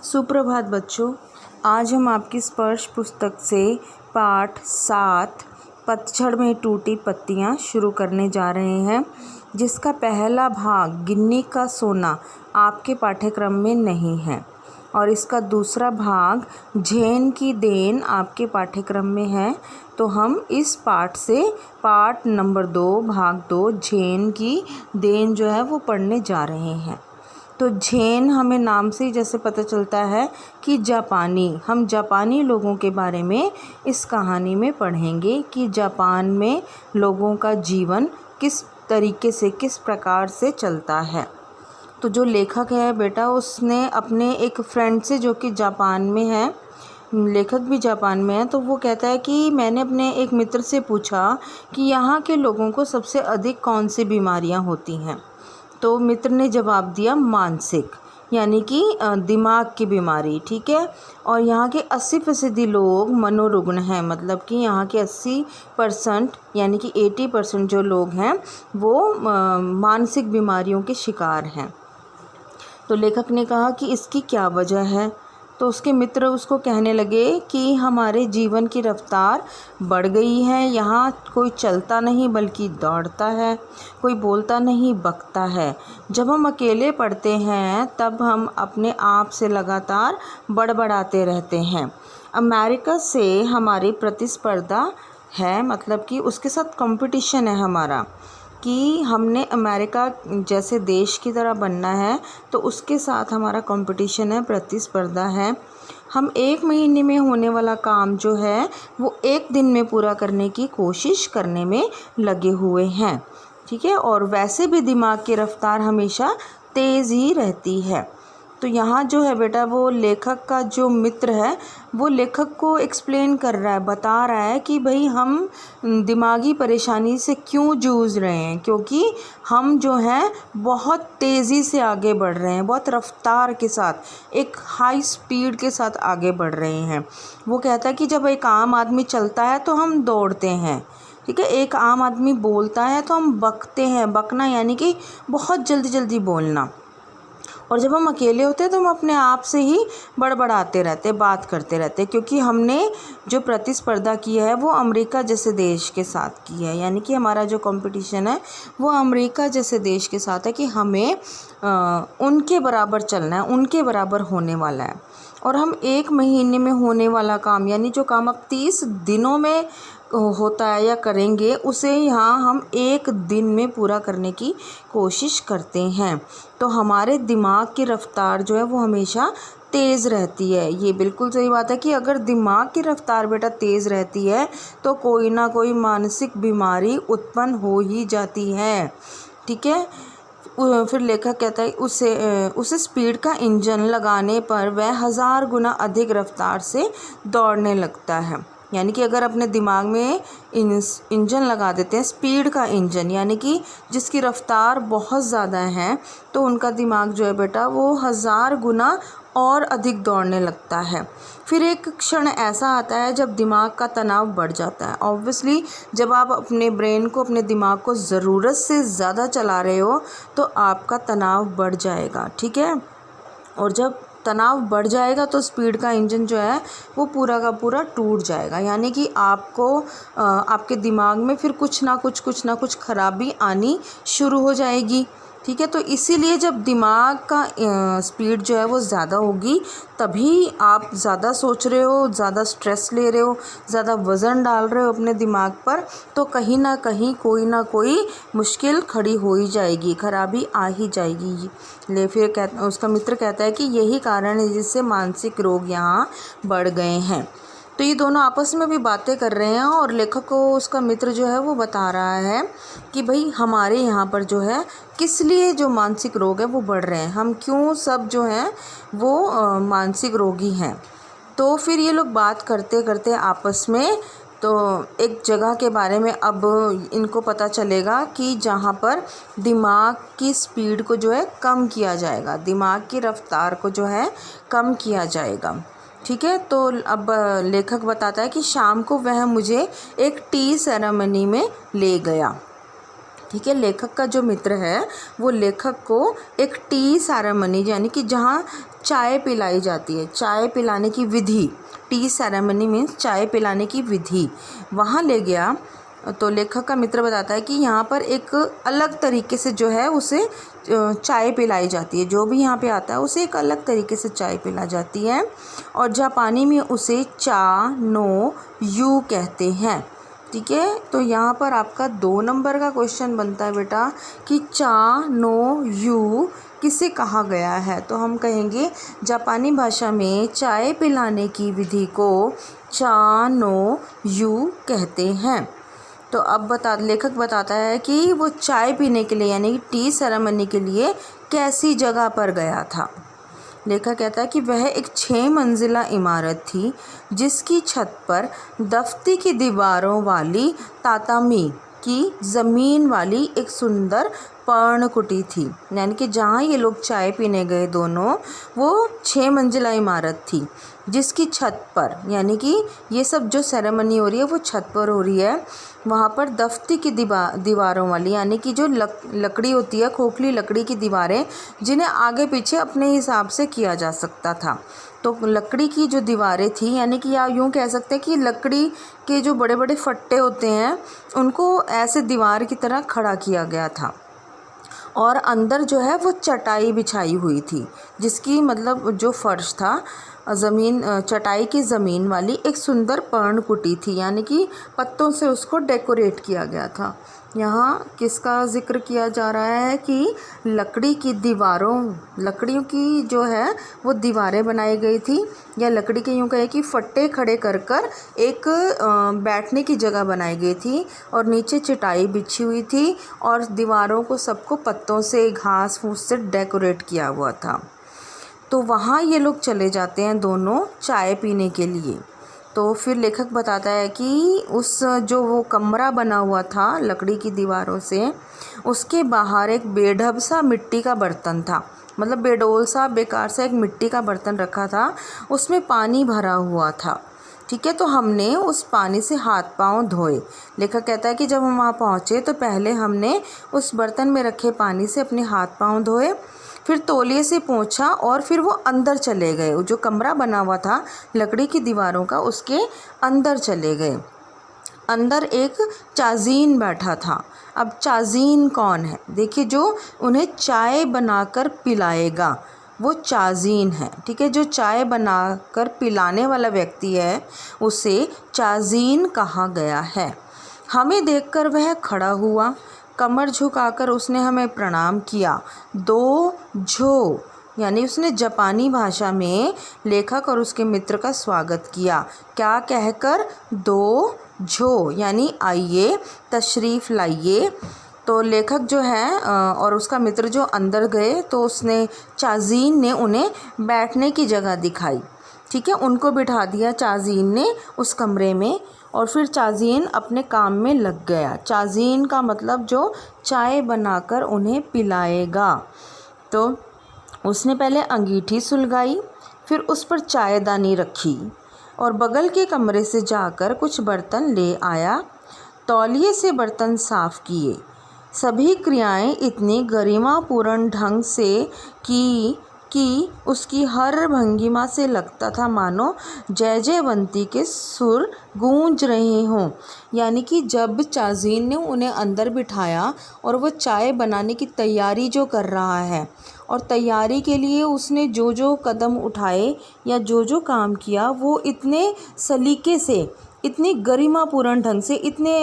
सुप्रभात बच्चों। आज हम आपकी स्पर्श पुस्तक से पाठ 7 पतझड़ में टूटी पत्तियां शुरू करने जा रहे हैं, जिसका पहला भाग गिन्नी का सोना आपके पाठ्यक्रम में नहीं है और इसका दूसरा भाग झेन की देन आपके पाठ्यक्रम में है। तो हम इस पाठ से पाठ नंबर 2 भाग 2 झेन की देन जो है वो पढ़ने जा रहे हैं। तो झेन हमें नाम से ही जैसे पता चलता है कि हम जापानी लोगों के बारे में इस कहानी में पढ़ेंगे कि जापान में लोगों का जीवन किस तरीके से किस प्रकार से चलता है। तो जो लेखक है बेटा, उसने अपने एक फ्रेंड से, जो कि जापान में है, लेखक भी जापान में है, तो वो कहता है कि मैंने अपने एक मित्र से पूछा कि यहाँ के लोगों को सबसे अधिक कौन सी बीमारियाँ होती हैं। तो मित्र ने जवाब दिया मानसिक, यानी कि दिमाग की बीमारी। ठीक है। और यहाँ के 80% लोग मनोरुग्ण हैं, मतलब कि यहाँ के 80% यानी कि 80% जो लोग हैं वो मानसिक बीमारियों के शिकार हैं। तो लेखक ने कहा कि इसकी क्या वजह है। तो उसके मित्र उसको कहने लगे कि हमारे जीवन की रफ्तार बढ़ गई है, यहाँ कोई चलता नहीं बल्कि दौड़ता है, कोई बोलता नहीं बकता है। जब हम अकेले पढ़ते हैं तब हम अपने आप से लगातार बड़बड़ाते रहते हैं। अमेरिका से हमारी प्रतिस्पर्धा है, मतलब कि उसके साथ कंपटीशन है हमारा, कि हमने अमेरिका जैसे देश की तरह बनना है, तो उसके साथ हमारा कंपटीशन है, प्रतिस्पर्धा है। हम 1 महीने में होने वाला काम जो है वो 1 दिन में पूरा करने की कोशिश करने में लगे हुए हैं। ठीक है। और वैसे भी दिमाग की रफ्तार हमेशा तेज़ ही रहती है। तो यहाँ जो है बेटा, वो लेखक का जो मित्र है वो लेखक को एक्सप्लेन कर रहा है, बता रहा है कि भाई हम दिमागी परेशानी से क्यों जूझ रहे हैं, क्योंकि हम जो हैं बहुत तेज़ी से आगे बढ़ रहे हैं, बहुत रफ्तार के साथ, एक हाई स्पीड के साथ आगे बढ़ रहे हैं। वो कहता है कि जब एक आम आदमी चलता है तो हम दौड़ते हैं। ठीक है। एक आम आदमी बोलता है तो हम बकते हैं। बकना यानी कि बहुत जल्दी जल्दी बोलना। और जब हम अकेले होते हैं तो हम अपने आप से ही बड़बड़ाते रहते, बात करते रहते, क्योंकि हमने जो प्रतिस्पर्धा की है वो अमेरिका जैसे देश के साथ की है। यानी कि हमारा जो कंपटीशन है वो अमेरिका जैसे देश के साथ है कि हमें उनके बराबर चलना है, उनके बराबर होने वाला है। और हम 1 महीने में होने वाला काम, यानी जो काम अब 30 दिनों में होता है या करेंगे, उसे यहाँ हम 1 दिन में पूरा करने की कोशिश करते हैं। तो हमारे दिमाग की रफ्तार जो है वो हमेशा तेज़ रहती है। ये बिल्कुल सही बात है कि अगर दिमाग की रफ्तार बेटा तेज़ रहती है तो कोई ना कोई मानसिक बीमारी उत्पन्न हो ही जाती है। ठीक है। फिर लेखक कहता है उसे स्पीड का इंजन लगाने पर वह 1000 गुना अधिक रफ्तार से दौड़ने लगता है। यानी कि अगर अपने दिमाग में इंजन लगा देते हैं, स्पीड का इंजन, यानी कि जिसकी रफ्तार बहुत ज़्यादा है, तो उनका दिमाग जो है बेटा वो 1000 गुना और अधिक दौड़ने लगता है। फिर एक क्षण ऐसा आता है जब दिमाग का तनाव बढ़ जाता है। ऑब्वियसली जब आप अपने ब्रेन को, अपने दिमाग को ज़रूरत से ज़्यादा चला रहे हो तो आपका तनाव बढ़ जाएगा। ठीक है। और जब तनाव बढ़ जाएगा तो स्पीड का इंजन जो है वो पूरा का पूरा टूट जाएगा। यानी कि आपको आपके दिमाग में फिर कुछ ना कुछ खराबी आनी शुरू हो जाएगी। ठीक है। तो इसीलिए जब दिमाग का स्पीड जो है वो ज़्यादा होगी, तभी आप ज़्यादा सोच रहे हो, ज़्यादा स्ट्रेस ले रहे हो, ज़्यादा वज़न डाल रहे हो अपने दिमाग पर, तो कहीं ना कहीं कोई ना कोई मुश्किल खड़ी हो ही जाएगी, खराबी आ ही जाएगी। फिर उसका मित्र कहता है कि यही कारण है जिससे मानसिक रोग यहाँ बढ़ गए हैं। तो ये दोनों आपस में भी बातें कर रहे हैं और लेखक को उसका मित्र जो है वो बता रहा है कि भाई हमारे यहाँ पर जो है किस लिए जो मानसिक रोग है वो बढ़ रहे हैं, हम क्यों सब जो हैं वो मानसिक रोगी हैं। तो फिर ये लोग बात करते करते आपस में, तो एक जगह के बारे में अब इनको पता चलेगा कि जहाँ पर दिमाग की स्पीड को जो है कम किया जाएगा, दिमाग की रफ्तार को जो है कम किया जाएगा। ठीक है। तो अब लेखक बताता है कि शाम को वह मुझे एक टी सेरेमनी में ले गया। ठीक है। लेखक का जो मित्र है वो लेखक को एक टी सेरेमनी, यानी कि जहाँ चाय पिलाई जाती है, चाय पिलाने की विधि, टी सेरेमनी मीन्स चाय पिलाने की विधि, वहाँ ले गया। तो लेखक का मित्र बताता है कि यहाँ पर एक अलग तरीके से जो है उसे चाय पिलाई जाती है, जो भी यहाँ पे आता है उसे एक अलग तरीके से चाय पिलाई जाती है, और जापानी में उसे चा नो यू कहते हैं। ठीक है, तो यहाँ पर आपका 2 नंबर का क्वेश्चन बनता है बेटा कि चा नो यू किसे कहा गया है। तो हम कहेंगे जापानी भाषा में चाय पिलाने की विधि को चा नो यू कहते हैं। तो अब लेखक बताता है कि वो चाय पीने के लिए, यानी कि टी सेरेमनी के लिए कैसी जगह पर गया था। लेखक कहता है कि वह एक 6 मंजिला इमारत थी जिसकी छत पर दफ्ती की दीवारों वाली तातामी की ज़मीन वाली एक सुंदर पर्णकुटी थी। यानी कि जहाँ ये लोग चाय पीने गए दोनों, वो 6 मंजिला इमारत थी जिसकी छत पर, यानी कि ये सब जो सेरेमनी हो रही है वो छत पर हो रही है। वहाँ पर दफ्ती की दीवारों वाली, यानी कि जो लकड़ी होती है, खोखली लकड़ी की दीवारें, जिन्हें आगे पीछे अपने हिसाब से किया जा सकता था। तो लकड़ी की जो दीवारें थी, यानी कि या यूँ कह सकते हैं कि लकड़ी के जो बड़े बड़े फट्टे होते हैं उनको ऐसे दीवार की तरह खड़ा किया गया था, और अंदर जो है वो चटाई बिछाई हुई थी, जिसकी मतलब जो फर्श था ज़मीन, चटाई की ज़मीन वाली एक सुंदर पर्णकुटी थी, यानी कि पत्तों से उसको डेकोरेट किया गया था। यहाँ किसका ज़िक्र किया जा रहा है कि लकड़ी की दीवारों, लकड़ियों की जो है वो दीवारें बनाई गई थी, या लकड़ी के यूँ कहे कि फट्टे खड़े कर कर एक बैठने की जगह बनाई गई थी, और नीचे चटाई बिछी हुई थी, और दीवारों को सबको पत्तों से, घास फूस से डेकोरेट किया हुआ था। तो वहाँ ये लोग चले जाते हैं दोनों चाय पीने के लिए। तो फिर लेखक बताता है कि उस जो वो कमरा बना हुआ था लकड़ी की दीवारों से, उसके बाहर एक बेढब सा मिट्टी का बर्तन था, मतलब बेडोल सा, बेकार सा एक मिट्टी का बर्तन रखा था, उसमें पानी भरा हुआ था। ठीक है, तो हमने उस पानी से हाथ पांव धोए। लेखक कहता है कि जब हम वहाँ पहुँचे तो पहले हमने उस बर्तन में रखे पानी से अपने हाथ पांव धोए, फिर तौलिए से पोंछा, और फिर वो अंदर चले गए। जो कमरा बना हुआ था लकड़ी की दीवारों का, उसके अंदर चले गए। अंदर एक चाजीन बैठा था। अब चाजीन कौन है? देखिए, जो उन्हें चाय बनाकर पिलाएगा वो चाजीन है। ठीक है, जो चाय बनाकर पिलाने वाला व्यक्ति है उसे चाजीन कहा गया है। हमें देखकर वह खड़ा हुआ, कमर झुकाकर उसने हमें प्रणाम किया। दो झो, यानी उसने जापानी भाषा में लेखक और उसके मित्र का स्वागत किया। क्या कहकर? दो झो, यानी आइए, तशरीफ़ लाइए। तो लेखक जो है और उसका मित्र जो अंदर गए, तो उसने, चाजीन ने उन्हें बैठने की जगह दिखाई। ठीक है, उनको बिठा दिया चाजीन ने उस कमरे में, और फिर चाजीन अपने काम में लग गया। चाजीन का मतलब जो चाय बनाकर उन्हें पिलाएगा। तो उसने पहले अंगीठी सुलगाई, फिर उस पर चायदानी रखी, और बगल के कमरे से जाकर कुछ बर्तन ले आया। तौलिए से बर्तन साफ़ किए। सभी क्रियाएं इतनी गरिमापूर्ण ढंग से की कि उसकी हर भंगिमा से लगता था मानो जय जयवंती के सुर गूंज रहे हों। यानी कि जब चाजीन ने उन्हें अंदर बिठाया और वो चाय बनाने की तैयारी जो कर रहा है, और तैयारी के लिए उसने जो जो कदम उठाए या जो जो काम किया, वो इतने सलीके से, इतनी गरिमापूर्ण ढंग से, इतने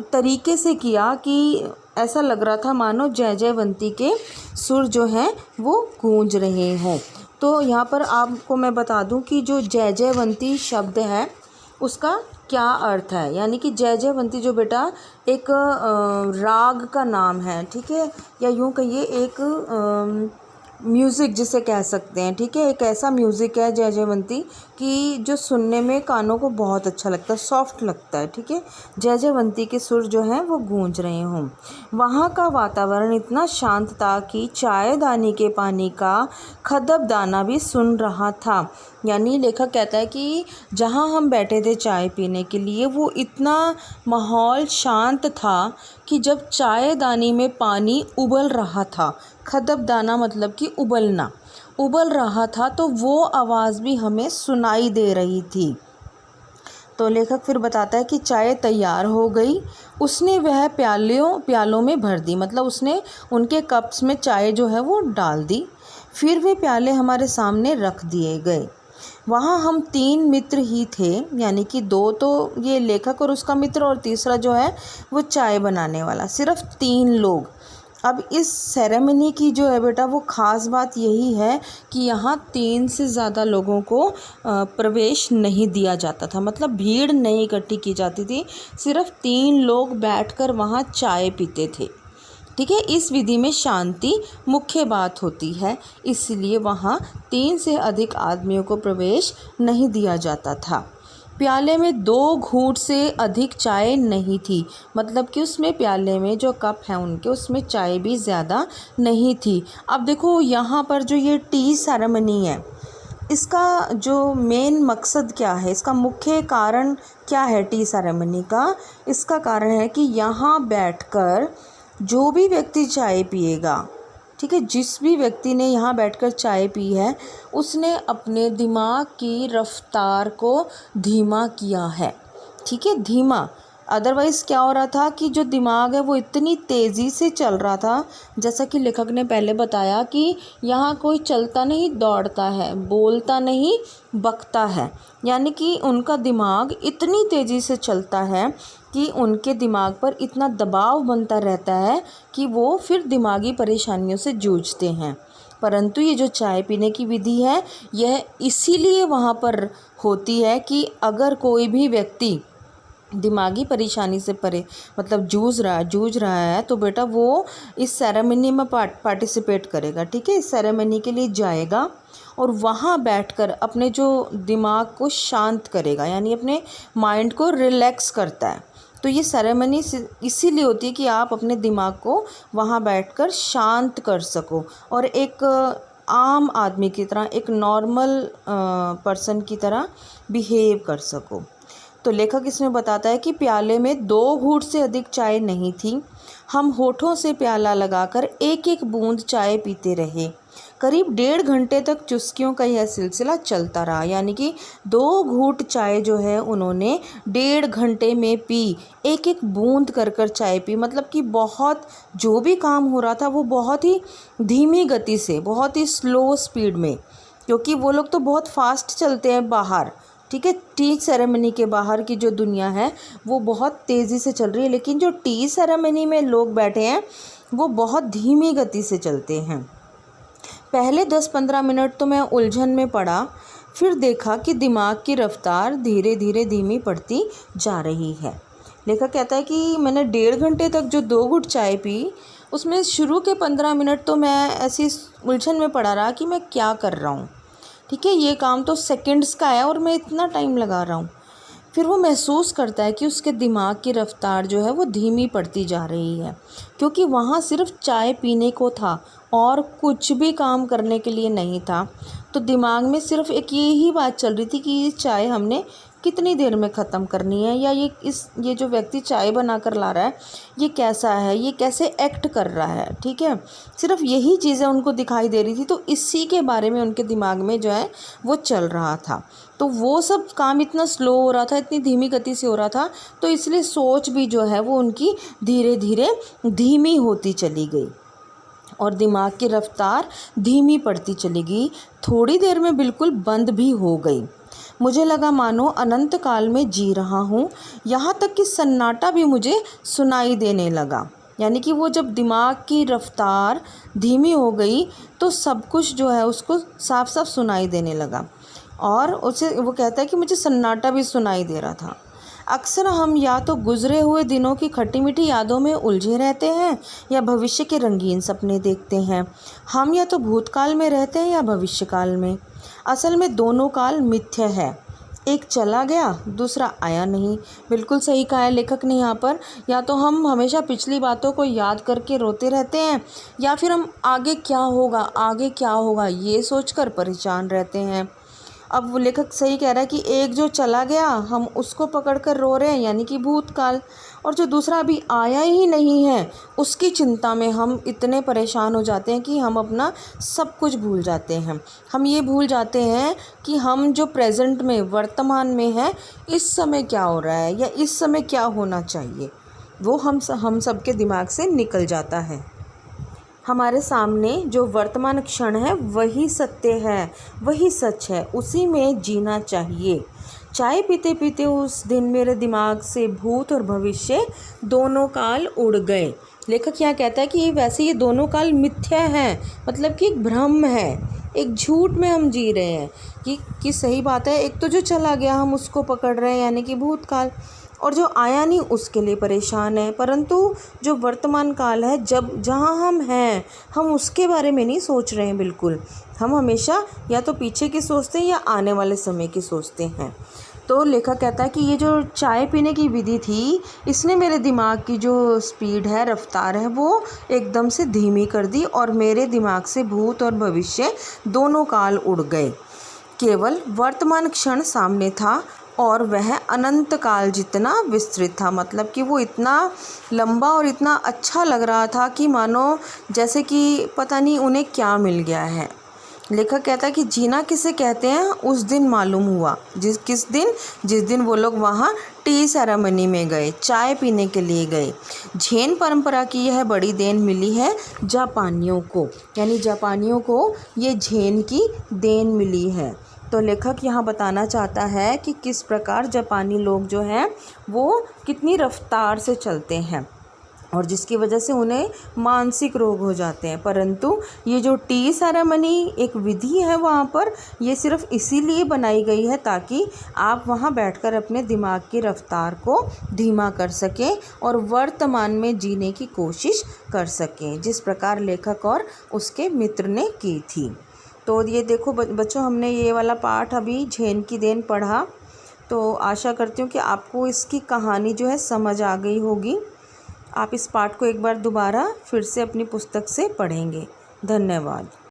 तरीके से किया कि ऐसा लग रहा था मानो जय जयवंती के सुर जो हैं वो गूंज रहे हों। तो यहाँ पर आपको मैं बता दूं कि जो जय जयवंती शब्द है उसका क्या अर्थ है। यानी कि जय जयवंती जो बेटा एक राग का नाम है, ठीक है, या यूँ कहिए एक म्यूज़िक जिसे कह सकते हैं। ठीक है, एक ऐसा म्यूज़िक है जय जयवंती कि जो सुनने में कानों को बहुत अच्छा लगता है, सॉफ्ट लगता है। ठीक है, जय जयवंती के सुर जो हैं वो गूंज रहे हों। वहाँ का वातावरण इतना शांत था कि चायदानी के पानी का खदब दाना भी सुन रहा था। यानी लेखक कहता है कि जहाँ हम बैठे थे चाय पीने के लिए, वो इतना माहौल शांत था कि जब चायदानी में पानी उबल रहा था, खदबदाना मतलब कि उबलना, उबल रहा था, तो वो आवाज़ भी हमें सुनाई दे रही थी। तो लेखक फिर बताता है कि चाय तैयार हो गई। उसने वह प्यालों में भर दी, मतलब उसने उनके कप्स में चाय जो है वो डाल दी। फिर वे प्याले हमारे सामने रख दिए गए। वहाँ हम 3 मित्र ही थे, यानी कि 2 तो ये लेखक और उसका मित्र, और तीसरा जो है वो चाय बनाने वाला, सिर्फ 3 लोग। अब इस सेरेमनी की जो है बेटा वो ख़ास बात यही है कि यहाँ 3 से ज़्यादा लोगों को प्रवेश नहीं दिया जाता था, मतलब भीड़ नहीं इकट्ठी की जाती थी, सिर्फ 3 लोग बैठकर वहाँ चाय पीते थे। ठीक है, इस विधि में शांति मुख्य बात होती है, इसलिए वहाँ 3 से अधिक आदमियों को प्रवेश नहीं दिया जाता था। प्याले में 2 घूंट से अधिक चाय नहीं थी, मतलब कि उसमें प्याले में जो कप हैं उनके, उसमें चाय भी ज़्यादा नहीं थी। अब देखो यहाँ पर जो ये टी सेरेमनी है, इसका जो मेन मकसद क्या है, इसका मुख्य कारण क्या है टी सेरेमनी का? इसका कारण है कि यहाँ बैठकर जो भी व्यक्ति चाय पिएगा, ठीक है, जिस भी व्यक्ति ने यहाँ बैठकर चाय पी है, उसने अपने दिमाग की रफ्तार को धीमा किया है। ठीक है, धीमा। अदरवाइज़ क्या हो रहा था कि जो दिमाग है वो इतनी तेज़ी से चल रहा था, जैसा कि लेखक ने पहले बताया कि यहाँ कोई चलता नहीं दौड़ता है, बोलता नहीं बकता है, यानी कि उनका दिमाग इतनी तेज़ी से चलता है कि उनके दिमाग पर इतना दबाव बनता रहता है कि वो फिर दिमागी परेशानियों से जूझते हैं। परंतु ये जो चाय पीने की विधि है, यह इसीलिए वहाँ पर होती है कि अगर कोई भी व्यक्ति दिमागी परेशानी से मतलब जूझ रहा है, तो बेटा वो इस सेरेमनी में पार्टिसिपेट करेगा। ठीक है, इस सेरेमनी के लिए जाएगा और वहाँ बैठकर अपने जो दिमाग को शांत करेगा, यानी अपने माइंड को रिलैक्स करता है। तो ये सेरेमनी इसीलिए होती है कि आप अपने दिमाग को वहाँ बैठकर शांत कर सको और एक आम आदमी की तरह, एक नॉर्मल पर्सन की तरह बिहेव कर सको। तो लेखक इसमें बताता है कि प्याले में 2 घूंट से अधिक चाय नहीं थी। हम होठों से प्याला लगाकर एक एक बूंद चाय पीते रहे। करीब 1.5 घंटे तक चुस्कियों का यह सिलसिला चलता रहा, यानी कि 2 घूंट चाय जो है उन्होंने 1.5 घंटे में पी, एक एक बूंद कर कर चाय पी, मतलब कि बहुत जो भी काम हो रहा था वो बहुत ही धीमी गति से, बहुत ही स्लो स्पीड में, क्योंकि वो लोग तो बहुत फास्ट चलते हैं बाहर। ठीक है, टी सेरेमनी के बाहर की जो दुनिया है वो बहुत तेज़ी से चल रही है, लेकिन जो टी सेरेमनी में लोग बैठे हैं वो बहुत धीमी गति से चलते हैं। पहले 10-15 मिनट तो मैं उलझन में पड़ा, फिर देखा कि दिमाग की रफ्तार धीरे धीरे धीमी पड़ती जा रही है। लेखक कहता है कि मैंने 1.5 घंटे तक जो 2 घूंट चाय पी, उसमें शुरू के 15 मिनट तो मैं ऐसी उलझन में पड़ा रहा कि मैं क्या कर रहा हूँ। ठीक है, ये काम तो सेकंड्स का है और मैं इतना टाइम लगा रहा हूँ। फिर वो महसूस करता है कि उसके दिमाग की रफ्तार जो है वो धीमी पड़ती जा रही है, क्योंकि वहाँ सिर्फ चाय पीने को था और कुछ भी काम करने के लिए नहीं था। तो दिमाग में सिर्फ एक यही बात चल रही थी कि ये चाय हमने कितनी देर में ख़त्म करनी है, या ये जो व्यक्ति चाय बना कर ला रहा है ये कैसा है, ये कैसे एक्ट कर रहा है। ठीक है, सिर्फ यही चीज़ें उनको दिखाई दे रही थी, तो इसी के बारे में उनके दिमाग में जो है वो चल रहा था। तो वो सब काम इतना स्लो हो रहा था, इतनी धीमी गति से हो रहा था, तो इसलिए सोच भी जो है वो उनकी धीरे धीरे धीमी होती चली गई और दिमाग की रफ्तार धीमी पड़ती चली गई। थोड़ी देर में बिल्कुल बंद भी हो गई। मुझे लगा मानो अनंत काल में जी रहा हूँ, यहाँ तक कि सन्नाटा भी मुझे सुनाई देने लगा। यानी कि वो जब दिमाग की रफ्तार धीमी हो गई तो सब कुछ जो है उसको साफ साफ सुनाई देने लगा, और उसे वो कहता है कि मुझे सन्नाटा भी सुनाई दे रहा था। अक्सर हम या तो गुजरे हुए दिनों की खट्टी मीठी यादों में उलझे रहते हैं या भविष्य के रंगीन सपने देखते हैं। हम या तो भूतकाल में रहते हैं या भविष्यकाल में। असल में दोनों काल मिथ्या है, एक चला गया दूसरा आया नहीं। बिल्कुल सही कहा है लेखक ने यहाँ पर। या तो हम हमेशा पिछली बातों को याद करके रोते रहते हैं, या फिर हम आगे क्या होगा ये सोचकर परेशान रहते हैं। अब वो लेखक सही कह रहा है कि एक जो चला गया हम उसको पकड़ कर रो रहे हैं, यानी कि भूतकाल, और जो दूसरा अभी आया ही नहीं है उसकी चिंता में हम इतने परेशान हो जाते हैं कि हम अपना सब कुछ भूल जाते हैं। हम ये भूल जाते हैं कि हम जो प्रेजेंट में वर्तमान में है इस समय क्या हो रहा है या इस समय क्या होना चाहिए, वो हम सब के दिमाग से निकल जाता है। हमारे सामने जो वर्तमान क्षण है वही सत्य है, वही सच है, उसी में जीना चाहिए। चाय पीते पीते उस दिन मेरे दिमाग से भूत और भविष्य दोनों काल उड़ गए। लेखक यहाँ कहता है कि वैसे ये दोनों काल मिथ्या हैं, मतलब कि एक भ्रम है, एक झूठ में हम जी रहे हैं कि सही बात है। एक तो जो चला गया हम उसको पकड़ रहे हैं यानी कि भूतकाल, और जो आया नहीं उसके लिए परेशान है, परंतु जो वर्तमान काल है जहाँ हम हैं हम उसके बारे में नहीं सोच रहे हैं बिल्कुल। हम हमेशा या तो पीछे की सोचते हैं या आने वाले समय की सोचते हैं। तो लेखक कहता है कि ये जो चाय पीने की विधि थी इसने मेरे दिमाग की जो स्पीड है, रफ्तार है, वो एकदम से धीमी कर दी और मेरे दिमाग से भूत और भविष्य दोनों काल उड़ गए। केवल वर्तमान क्षण सामने था और वह अनंत काल जितना विस्तृत था, मतलब कि वो इतना लंबा और इतना अच्छा लग रहा था कि मानो जैसे कि पता नहीं उन्हें क्या मिल गया है। लेखक कहता है कि जीना किसे कहते हैं उस दिन मालूम हुआ, जिस दिन वो लोग वहाँ टी सेरेमनी में गए, चाय पीने के लिए गए। झेन परंपरा की यह बड़ी देन मिली है जापानियों को, यानी जापानियों को ये झेन की देन मिली है। तो लेखक यहाँ बताना चाहता है कि किस प्रकार जापानी लोग जो हैं वो कितनी रफ्तार से चलते हैं और जिसकी वजह से उन्हें मानसिक रोग हो जाते हैं। परंतु ये जो टी सेरेमनी एक विधि है वहाँ पर, ये सिर्फ इसीलिए बनाई गई है ताकि आप वहाँ बैठकर अपने दिमाग की रफ्तार को धीमा कर सकें और वर्तमान में जीने की कोशिश कर सकें, जिस प्रकार लेखक और उसके मित्र ने की थी। तो ये देखो बच्चों, हमने ये वाला पाठ अभी झेन की देन पढ़ा, तो आशा करती हूँ कि आपको इसकी कहानी जो है समझ आ गई होगी। आप इस पाठ को एक बार दोबारा फिर से अपनी पुस्तक से पढ़ेंगे। धन्यवाद।